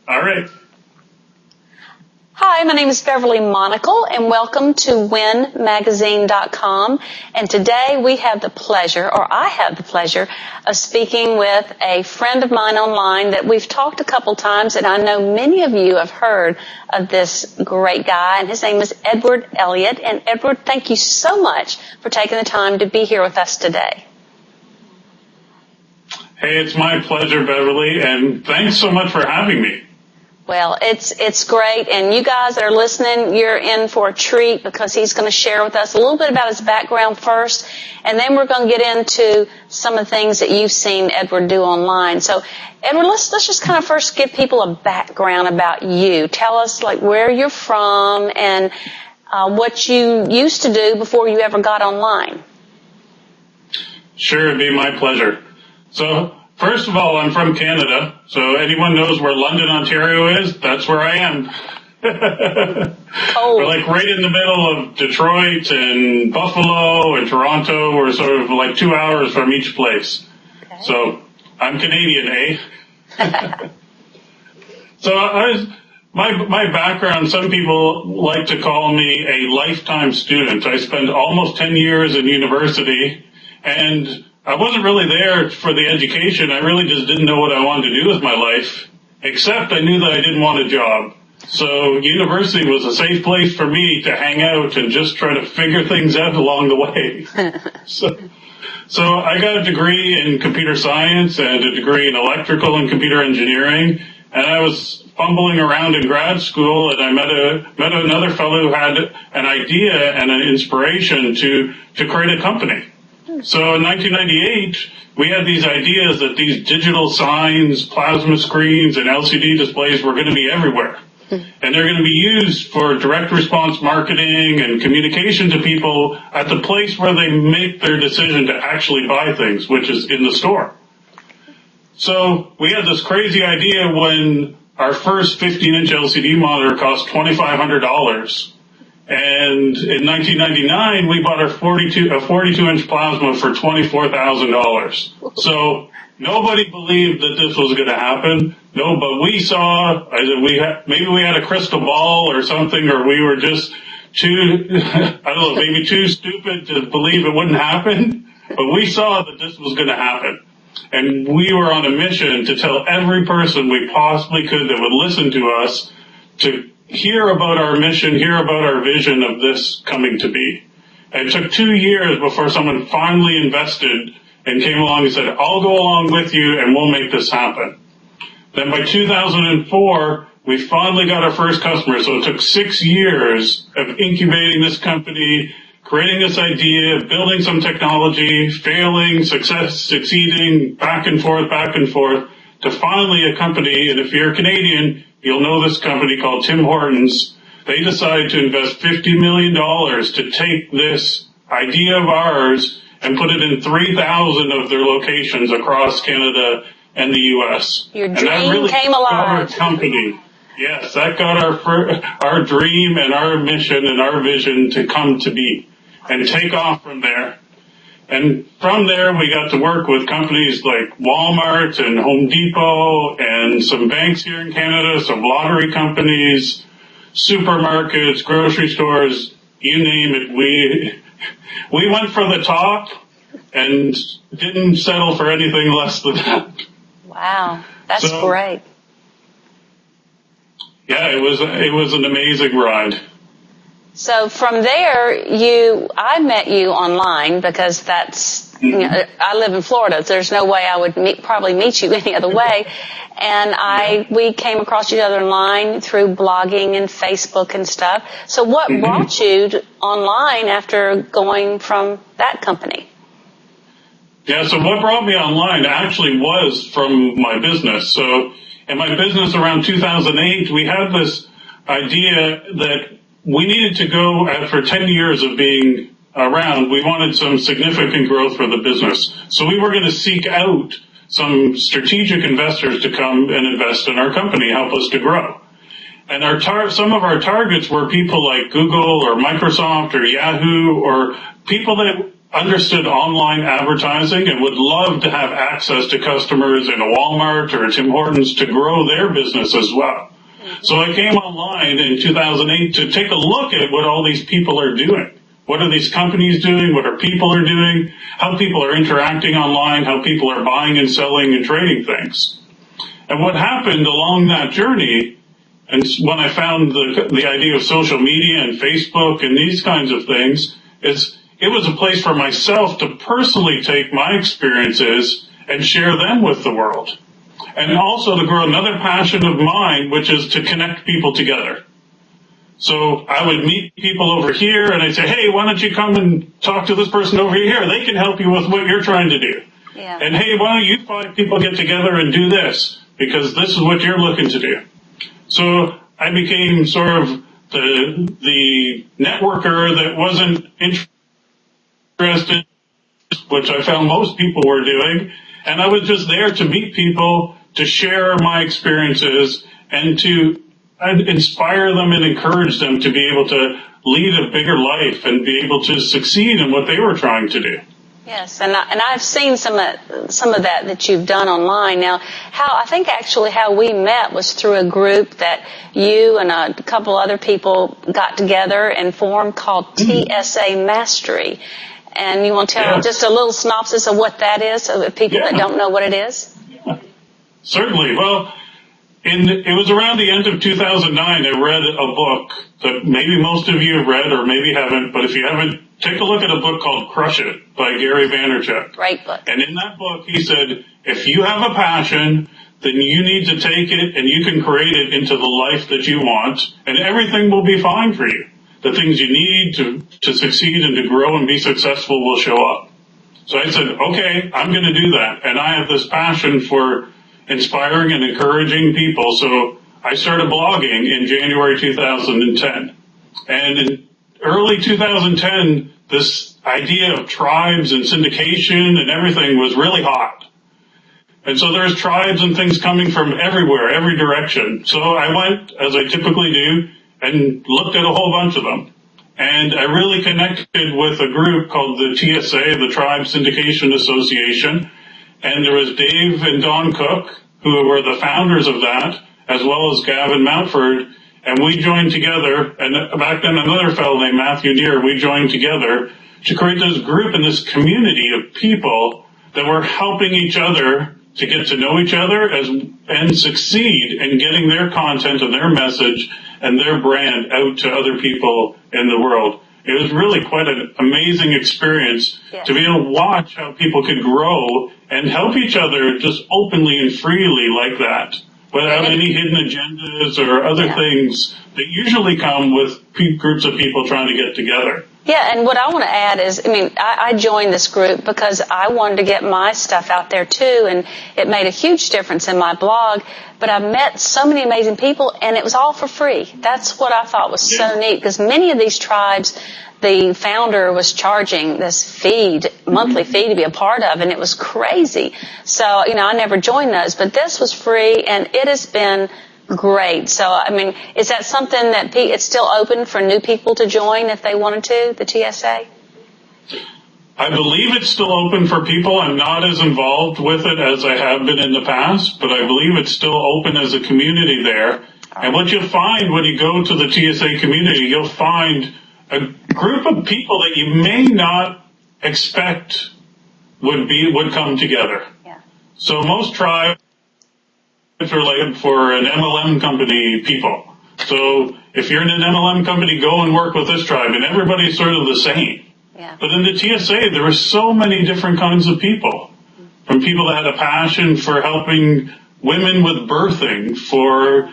All right. Hi, my name is Beverly Monacle, and welcome to winmagazine.com. And today we have the pleasure, or I have the pleasure, of speaking with a friend of mine online that we've talked a couple times, and I know many of you have heard of this great guy, and his name is Edward Elliott. And Edward, thank you so much for taking the time to be here with us today. Hey, it's my pleasure, Beverly, and thanks so much for having me. Well, it's great, and you guys that are listening, you're in for a treat because he's going to share with us a little bit about his background first, and then we're going to get into some of the things that you've seen Edward do online. So, Edward, let's just kind of first give people a background about you. Tell us like where you're from and what you used to do before you ever got online. Sure, it'd be my pleasure. So, first of all, I'm from Canada, so anyone knows where London, Ontario is? That's where I am. We're like right in the middle of Detroit and Buffalo and Toronto. We're sort of like 2 hours from each place. Okay. So, I'm Canadian, eh? So, my background, some people like to call me a lifetime student. I spent almost 10 years in university, and I wasn't really there for the education. I really just didn't know what I wanted to do with my life, except I knew that I didn't want a job. So university was a safe place for me to hang out and just try to figure things out along the way. So I got a degree in computer science and a degree in electrical and computer engineering, and I was fumbling around in grad school, and I met another fellow who had an idea and an inspiration to create a company. So in 1998, we had these ideas that these digital signs, plasma screens, and LCD displays were going to be everywhere. And they're going to be used for direct response marketing and communication to people at the place where they make their decision to actually buy things, which is in the store. So we had this crazy idea when our first 15-inch LCD monitor cost $2,500. And in 1999, we bought a 42-inch plasma for $24,000. So nobody believed that this was going to happen. No, but we saw, maybe we had a crystal ball or something, or we were just maybe too stupid to believe it wouldn't happen. But we saw that this was going to happen. And we were on a mission to tell every person we possibly could that would listen to us to hear about our mission, hear about our vision of this coming to be. And it took 2 years before someone finally invested and came along and said, I'll go along with you and we'll make this happen. Then by 2004, we finally got our first customer. So it took 6 years of incubating this company, creating this idea, building some technology, failing, succeeding, back and forth, to finally a company. And if you're Canadian, you'll know this company called Tim Hortons. They decided to invest $50 million to take this idea of ours and put it in 3,000 of their locations across Canada and the U.S. Your dream came alive. Our company. Yes, that got our dream and our mission and our vision to come to be and take off from there. And from there, we got to work with companies like Walmart and Home Depot and some banks here in Canada, some lottery companies, supermarkets, grocery stores, you name it. We went for the top and didn't settle for anything less than that. Wow, that's great. Yeah, it was an amazing ride. So from there, I met you online because that's, I live in Florida. So there's no way I would probably meet you any other way. And we came across each other online through blogging and Facebook and stuff. So what brought you online after going from that company? Yeah, so what brought me online actually was from my business. So in my business around 2008, we had this idea that we needed to go, after 10 years of being around, we wanted some significant growth for the business. So we were going to seek out some strategic investors to come and invest in our company, help us to grow. And some of our targets were people like Google or Microsoft or Yahoo, or people that understood online advertising and would love to have access to customers in a Walmart or a Tim Hortons to grow their business as well. So I came online in 2008 to take a look at what all these people are doing. What are these companies doing? What are people are doing? How people are interacting online? How people are buying and selling and trading things? And what happened along that journey, and when I found the idea of social media and Facebook and these kinds of things, is it was a place for myself to personally take my experiences and share them with the world. And also to grow another passion of mine, which is to connect people together. So I would meet people over here and I'd say, hey, why don't you come and talk to this person over here? They can help you with what you're trying to do. Yeah. And hey, why don't you 5 people get together and do this? Because this is what you're looking to do. So I became sort of the networker that wasn't interested, which I found most people were doing. And I was just there to meet people, to share my experiences, and to inspire them and encourage them to be able to lead a bigger life and be able to succeed in what they were trying to do. Yes, and I've seen some of that you've done online. Now, I think actually how we met was through a group that you and a couple other people got together and formed called TSA Mastery. And you want to tell just a little synopsis of what that is, so that people that don't know what it is? Yeah. Certainly. Well, it was around the end of 2009, I read a book that maybe most of you have read or maybe haven't, but if you haven't, take a look at a book called Crush It by Gary Vaynerchuk. Great book. And in that book, he said, if you have a passion, then you need to take it and you can create it into the life that you want, and everything will be fine for you. The things you need to succeed and to grow and be successful will show up. So I said, okay, I'm going to do that. And I have this passion for inspiring and encouraging people. So I started blogging in January 2010. And in early 2010, this idea of tribes and syndication and everything was really hot. And so there's tribes and things coming from everywhere, every direction. So I went, as I typically do, and looked at a whole bunch of them. And I really connected with a group called the TSA, the Tribe Syndication Association. And there was Dave and Don Cook, who were the founders of that, as well as Gavin Mountford. And we joined together, and back then another fellow named Matthew Neer, we joined together to create this group and this community of people that were helping each other to get to know each other and succeed in getting their content and their message and their brand out to other people in the world. It was really quite an amazing experience to be able to watch how people could grow and help each other just openly and freely like that, without any hidden agendas or other things that usually come with groups of people trying to get together. Yeah, and what I want to add is, I joined this group because I wanted to get my stuff out there too, and it made a huge difference in my blog, but I met so many amazing people, and it was all for free. That's what I thought was so neat, because many of these tribes, the founder was charging this monthly fee to be a part of, and it was crazy. So, I never joined those, but this was free, and it has been great. So, is that something that it's still open for new people to join if they wanted to, the TSA? I believe it's still open for people. I'm not as involved with it as I have been in the past, but I believe it's still open as a community there. And what you'll find when you go to the TSA community, you'll find a group of people that you may not expect would come together. Yeah. So most tribes are like for an MLM company people. So if you're in an MLM company, go and work with this tribe, and everybody's sort of the same. Yeah. But in the TSA, there were so many different kinds of people. From people that had a passion for helping women with birthing, for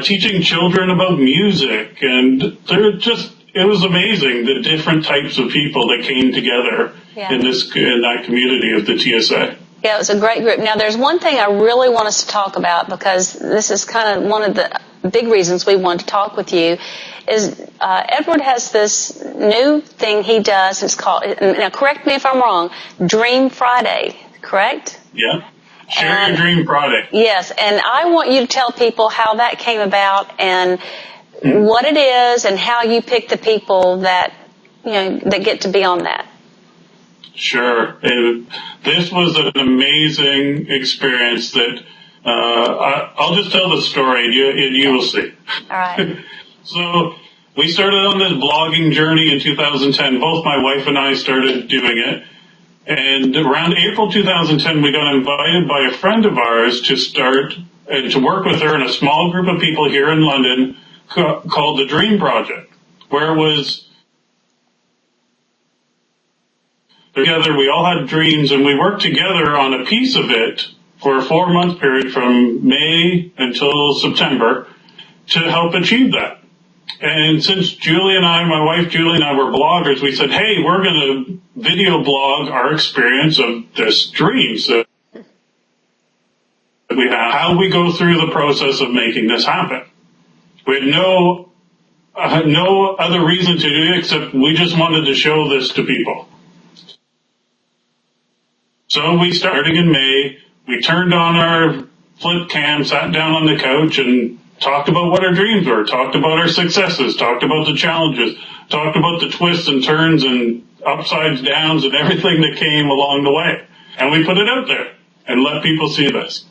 teaching children about music, and it was amazing the different types of people that came together in that community of the TSA. Yeah, it was a great group. Now, there's one thing I really want us to talk about, because this is kind of one of the big reasons we wanted to talk with you, is Edward has this new thing he does. It's called, now correct me if I'm wrong, Dream Friday, correct? Yeah. Share Your Dream Friday. Yes, and I want you to tell people how that came about and what it is and how you pick the people that, that get to be on that. Sure. This was an amazing experience that I'll just tell the story and you will see. All right. So we started on this blogging journey in 2010. Both my wife and I started doing it. And around April 2010, we got invited by a friend of ours to start and to work with her in a small group of people here in London called the Dream Project, where it was together, we all had dreams, and we worked together on a piece of it for a 4-month period from May until September to help achieve that. And since my wife Julie and I were bloggers, we said, hey, we're going to video blog our experience of this dream. So we have how we go through the process of making this happen. We had no other reason to do it except we just wanted to show this to people. So we started in May. We turned on our flip cam, sat down on the couch, and talked about what our dreams were, talked about our successes, talked about the challenges, talked about the twists and turns and upsides, downs, and everything that came along the way. And we put it out there and let people see this.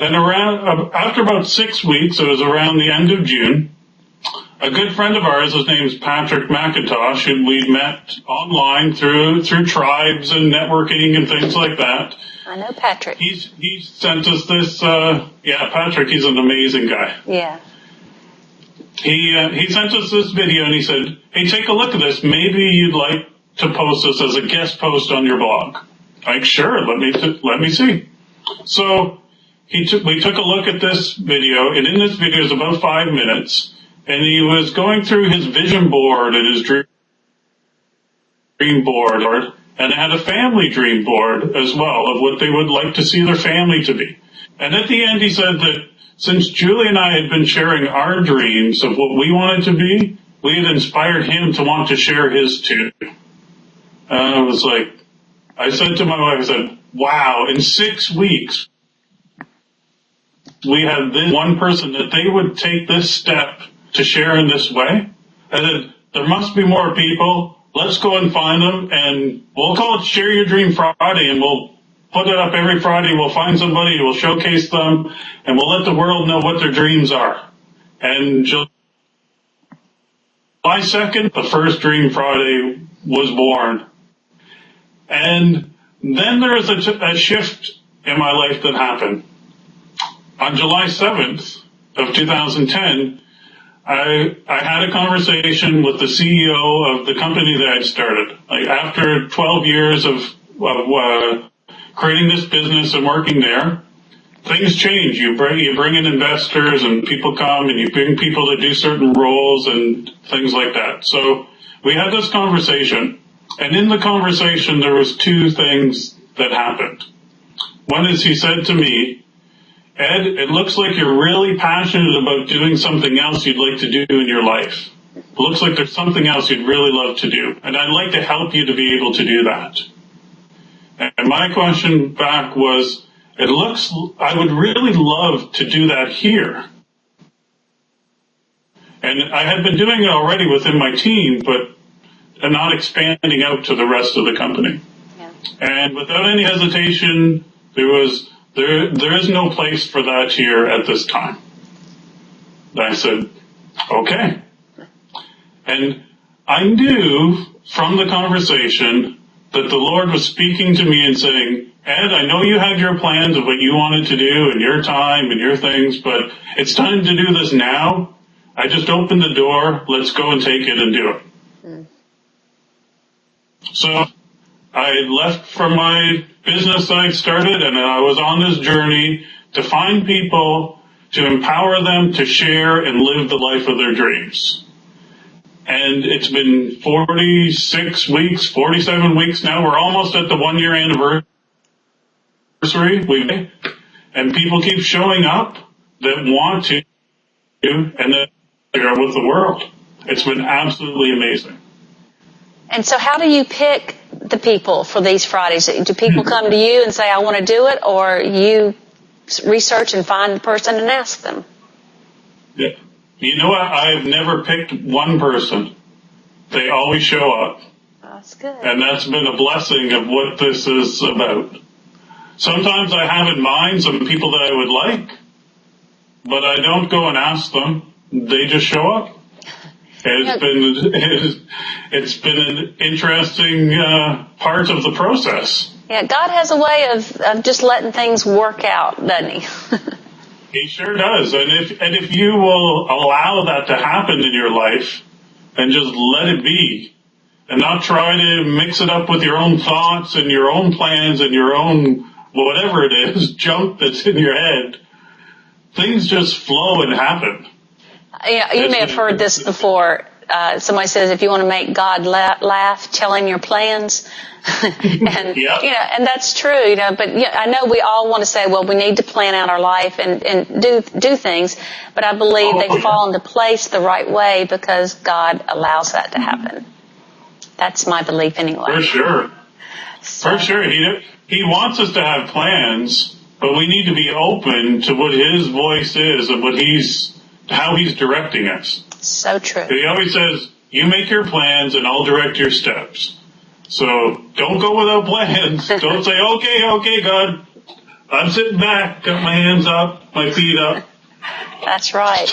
Then after about 6 weeks, it was around the end of June, a good friend of ours, his name's Patrick McIntosh, who we'd met online through tribes and networking and things like that. I know Patrick. He sent us this, Patrick, he's an amazing guy. Yeah. He sent us this video and he said, hey, take a look at this. Maybe you'd like to post this as a guest post on your blog. Like, sure, let me see. So we took a look at this video, and in this video is about 5 minutes. And he was going through his vision board and his dream board, and had a family dream board as well of what they would like to see their family to be. And at the end, he said that since Julie and I had been sharing our dreams of what we wanted to be, we had inspired him to want to share his too. And I said to my wife, I said, wow, in 6 weeks, we had this one person that they would take this step to share in this way. I said, there must be more people. Let's go and find them, and we'll call it Share Your Dream Friday, and we'll put it up every Friday. We'll find somebody, we'll showcase them, and we'll let the world know what their dreams are. And July 2nd, the first Dream Friday was born. And then there was a shift in my life that happened. On July 7th of 2010, I had a conversation with the CEO of the company that I'd started. Like, after 12 years of creating this business and working there, things change. You bring in investors and people come, and you bring people to do certain roles and things like that. So we had this conversation, and in the conversation there was 2 things that happened. One is he said to me, Ed, it looks like you're really passionate about doing something else you'd like to do in your life. It looks like there's something else you'd really love to do, and I'd like to help you to be able to do that. And my question back was, I would really love to do that here. And I had been doing it already within my team, but not expanding out to the rest of the company. Yeah. And without any hesitation, there is no place for that here at this time. And I said, okay. And I knew from the conversation that the Lord was speaking to me and saying, Ed, I know you had your plans of what you wanted to do and your time and your things, but it's time to do this now. I just opened the door. Let's go and take it and do it. Mm. So I left from my business I started, and I was on this journey to find people, to empower them to share and live the life of their dreams. And it's been 46 weeks, 47 weeks now. We're almost at the 1-year anniversary. And people keep showing up that want to, and that are with the world. It's been absolutely amazing. And so how do you pick the people for these Fridays? Do people come to you and say, I want to do it, or you research and find the person and ask them? Yeah. You know what? I've never picked one person. They always show up. That's good. And that's been a blessing of what this is about. Sometimes I have in mind some people that I would like, but I don't go and ask them. They just show up. It's been an interesting part of the process. Yeah, God has a way of just letting things work out, doesn't He? He sure does. And if you will allow that to happen in your life and just let it be and not try to mix it up with your own thoughts and your own plans and your own whatever it is, junk that's in your head, things just flow and happen. Yeah, you may have heard this before. Somebody says, if you want to make God laugh, tell Him your plans. And, yep. And that's true, but I know we all want to say, well, we need to plan out our life and do things, but I believe they fall into place the right way because God allows that to happen. That's my belief anyway. For sure. For sure. He wants us to have plans, but we need to be open to what His voice is and how He's directing us. So true. He always says, you make your plans and I'll direct your steps. So don't go without plans. Don't say, okay, God, I'm sitting back, got my hands up, my feet up. That's right.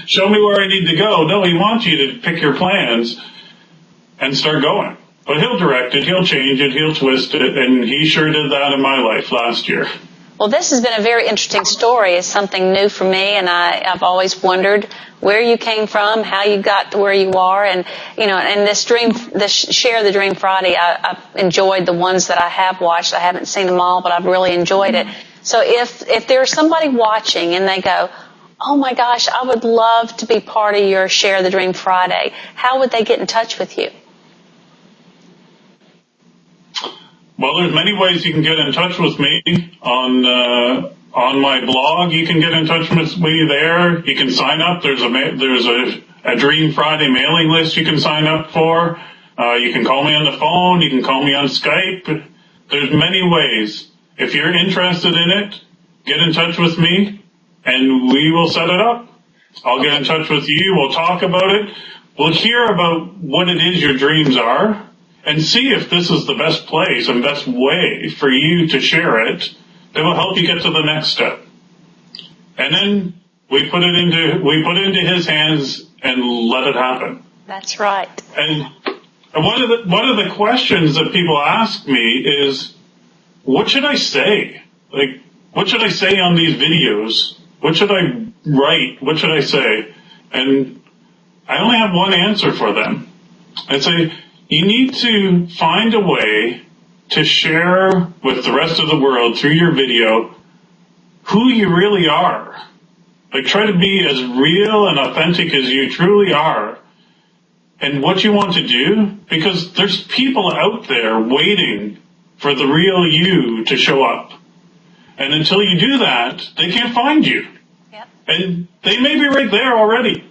Show me where I need to go. No, He wants you to pick your plans and start going. But He'll direct it, He'll change it, He'll twist it, and He sure did that in my life last year. Well, this has been a very interesting story. It's something new for me, and I've always wondered where you came from, how you got to where you are, and and this Share the Dream Friday, I've enjoyed the ones that I have watched. I haven't seen them all, but I've really enjoyed it. So if there's somebody watching and they go, oh my gosh, I would love to be part of your Share the Dream Friday, how would they get in touch with you? Well, there's many ways you can get in touch with me. On my blog, you can get in touch with me there. You can sign up. There's a Dream Friday mailing list you can sign up for. You can call me on the phone. You can call me on Skype. There's many ways. If you're interested in it, get in touch with me, and we will set it up. I'll get in touch with you. We'll talk about it. We'll hear about what it is your dreams are, and see if this is the best place and best way for you to share it that will help you get to the next step. And then we put it into His hands and let it happen. That's right. And one of the questions that people ask me is, what should I say? Like, what should I say on these videos? What should I write? What should I say? And I only have one answer for them. I'd say, you need to find a way to share with the rest of the world through your video who you really are. Like, try to be as real and authentic as you truly are and what you want to do, because there's people out there waiting for the real you to show up. And until you do that, they can't find you. Yep. And they may be right there already.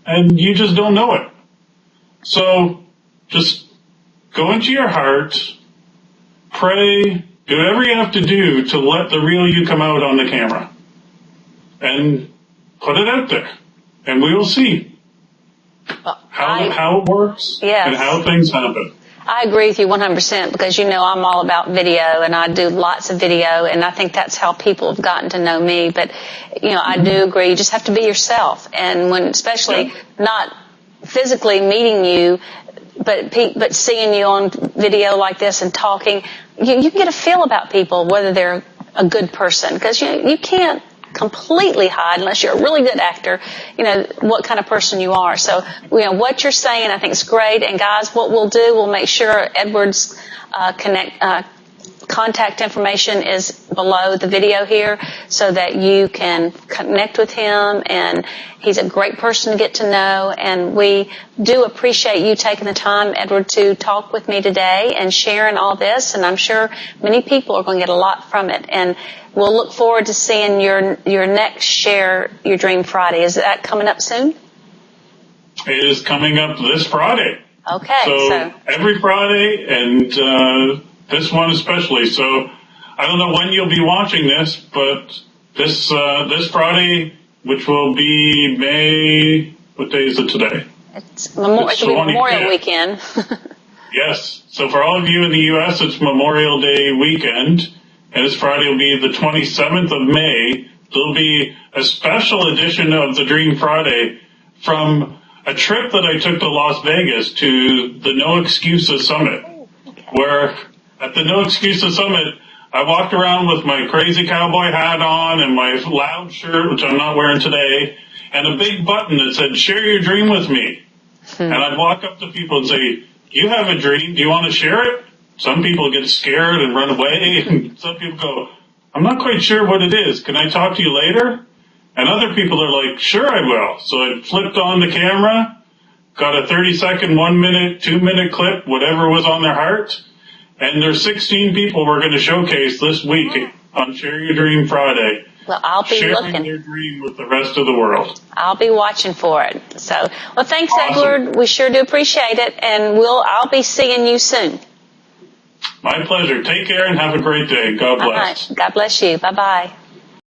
And you just don't know it. So just go into your heart, pray, do whatever you have to do to let the real you come out on the camera. And put it out there. And we will see how it works and how things happen. I agree with you 100% because, I'm all about video and I do lots of video and I think that's how people have gotten to know me. But, I do agree. You just have to be yourself. And especially not physically meeting you, but seeing you on video like this and talking, you can get a feel about people, whether they're a good person. Because, you can't completely hide unless you're a really good actor, what kind of person you are. So, what you're saying I think is great. And guys, what we'll do, we'll make sure Edward's contact information is below the video here so that you can connect with him, and he's a great person to get to know. And we do appreciate you taking the time, Edward, to talk with me today and sharing all this, and I'm sure many people are going to get a lot from it. And we'll look forward to seeing your next Share Your Dream Friday. Is that coming up soon? It is coming up this Friday. Okay. So every Friday, and this one especially. So I don't know when you'll be watching this, but this Friday, which will be May, what day is it today? It's Memorial Weekend. Yes. So for all of you in the U.S., it's Memorial Day weekend, and this Friday will be the 27th of May. There'll be a special edition of the Dream Friday from a trip that I took to Las Vegas to the No Excuses Summit, where at the No Excuses Summit, I walked around with my crazy cowboy hat on and my loud shirt, which I'm not wearing today, and a big button that said, "Share your dream with me." And I'd walk up to people and say, "You have a dream. Do you want to share it?" Some people get scared and run away, and some people go, "I'm not quite sure what it is. Can I talk to you later?" And other people are like, "Sure, I will." So I flipped on the camera, got a 30-second, 1 minute, 2 minute clip, whatever was on their heart. And there's 16 people we're going to showcase this week on Share Your Dream Friday. Well, I'll be sharing looking. their dream with the rest of the world. I'll be watching for it. So, well, thanks, Awesome. Edward. We sure do appreciate it, and I'll be seeing you soon. My pleasure. Take care and have a great day. God bless. God bless you. Bye-bye.